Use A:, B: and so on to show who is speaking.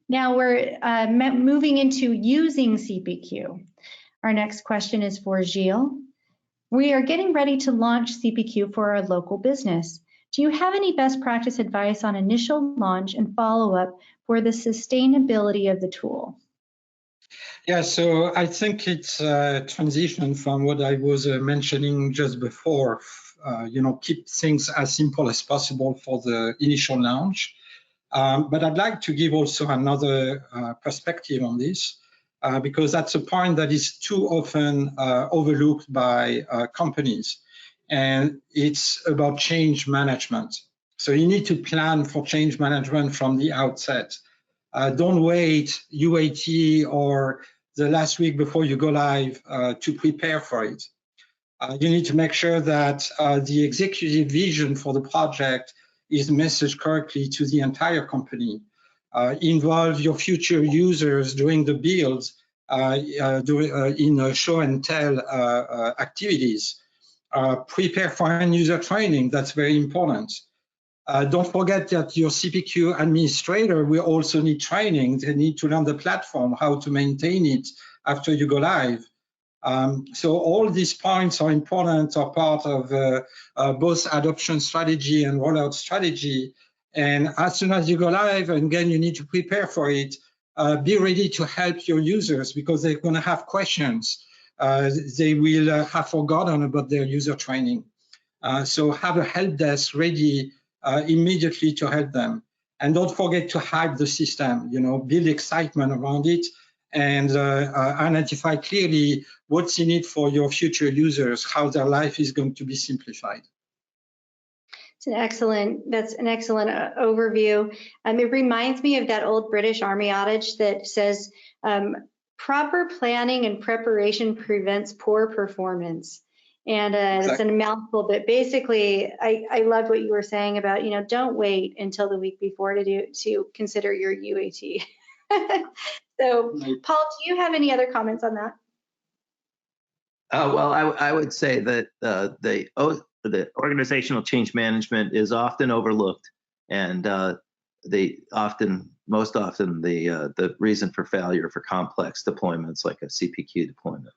A: Now we're moving into using CPQ. Our next question is for Gilles. We are getting ready to launch CPQ for our local business. Do you have any best practice advice on initial launch and follow-up for the sustainability of the tool?
B: Yeah, so I think it's a transition from what I was mentioning just before. Keep things as simple as possible for the initial launch. But I'd like to give also another perspective on this, because that's a point that is too often overlooked by companies. And it's about change management. So you need to plan for change management from the outset. Don't wait UAT or the last week before you go live to prepare for it. You need to make sure that the executive vision for the project is messaged correctly to the entire company. Involve your future users during the builds in show and tell activities. Prepare for end user training, that's very important. Don't forget that your CPQ administrator will also need training. They need to learn the platform, how to maintain it after you go live. So all these points are important, are part of both adoption strategy and rollout strategy. And as soon as you go live, and again, you need to prepare for it, be ready to help your users because they're going to have questions. They will have forgotten about their user training. So have a help desk ready immediately to help them. And don't forget to hype the system, build excitement around it and identify clearly what's in it for your future users, how their life is going to be simplified.
A: That's an excellent overview. It reminds me of that old British Army adage that says, proper planning and preparation prevents poor performance. And it's a mouthful, but basically, I loved what you were saying about, don't wait until the week before to consider your UAT. So, Paul, do you have any other comments on that?
C: Well, I would say that the organizational change management is often overlooked, and most often the reason for failure for complex deployments like a CPQ deployment.